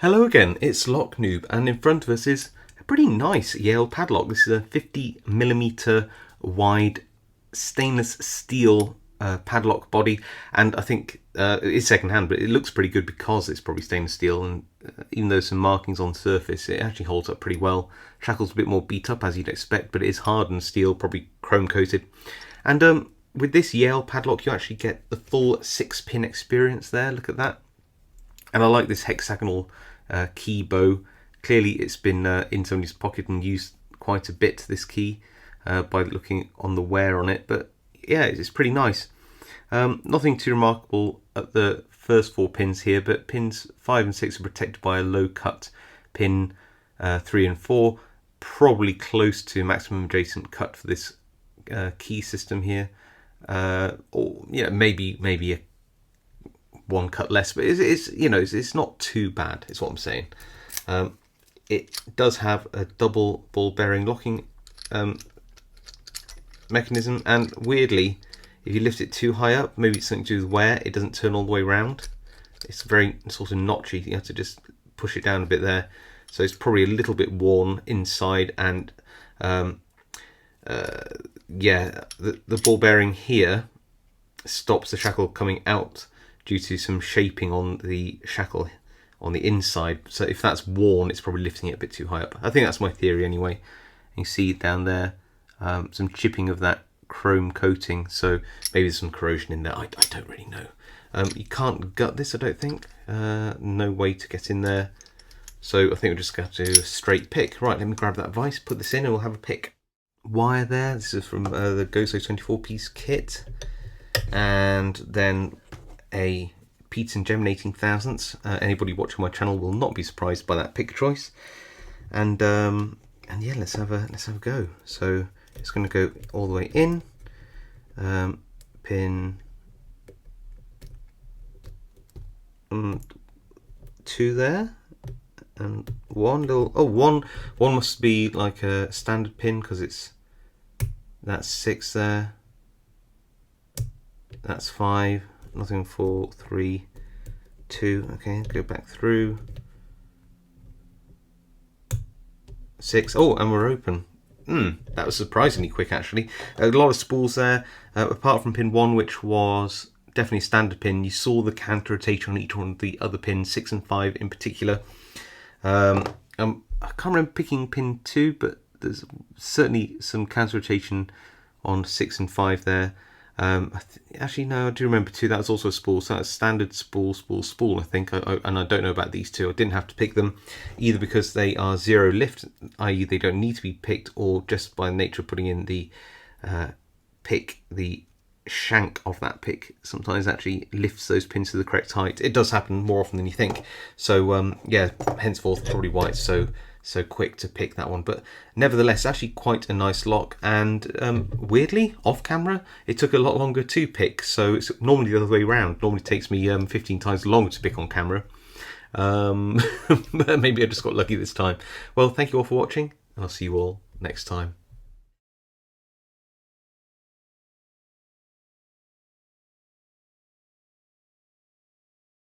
Hello again, it's Noob, and in front of us is a pretty nice Yale padlock. This is a 50mm wide stainless steel padlock body, and I think it's second hand, but it looks pretty good because it's probably stainless steel, and even though there's some markings on the surface, it actually holds up pretty well. Shackle's a bit more beat up as you'd expect, but it is hardened steel, probably chrome coated. And with this Yale padlock, you actually get the full 6-pin experience there. Look at that. And I like this hexagonal key bow. Clearly it's been in somebody's pocket and used quite a bit, this key, by looking on the wear on it. But yeah, it's pretty nice. Nothing too remarkable at the first 4 pins here, but pins 5 and 6 are protected by a low cut pin 3 and 4. Probably close to maximum adjacent cut for this key system here. Or yeah, maybe a 1 cut less, but it's not too bad, is what I'm saying. It does have a double ball bearing locking mechanism, and weirdly, if you lift it too high up, maybe it's something to do with wear, it doesn't turn all the way around. It's very sort of notchy. You have to just push it down a bit there, so it's probably a little bit worn inside. And yeah, the ball bearing here stops the shackle coming out due to some shaping on the shackle on the inside. So if that's worn, it's probably lifting it a bit too high up. I think that's my theory anyway. You see down there some chipping of that chrome coating, so maybe there's some corrosion in there. I don't really know. You can't gut this, I don't think. No way to get in there. So I think we're just going to do a straight pick. Right, let me grab that vise, put this in, and we'll have a pick. Wire there. This is from the Gozo 24-piece kit. And then a Peterson Gem 18,000ths. Anybody watching my channel will not be surprised by that pick choice. And yeah, let's have a go. So it's going to go all the way in. Pin 2 there, and one little one must be like a standard pin because that's 6 there. That's 5. Nothing, 4, 3, 2. Okay, go back through. 6. Oh, and we're open. That was surprisingly quick, actually. A lot of spools there. Apart from pin 1, which was definitely a standard pin, you saw the counter rotation on each one of the other pins, 6 and 5 in particular. I can't remember picking pin 2, but there's certainly some counter rotation on 6 and 5 there. Actually, no, I do remember 2. That was also a spool, so that's standard spool, I think. And I don't know about these 2. I didn't have to pick them, either because they are 0 lift, i.e. they don't need to be picked, or just by nature of putting in the pick, the shank of that pick sometimes actually lifts those pins to the correct height. It does happen more often than you think. So yeah, henceforth probably why it's so quick to pick that one. But nevertheless, actually quite a nice lock, and weirdly off camera it took a lot longer to pick, so it's normally the other way around. Normally takes me 15 times longer to pick on camera. But maybe I just got lucky this time. Well, thank you all for watching, and I'll see you all next time.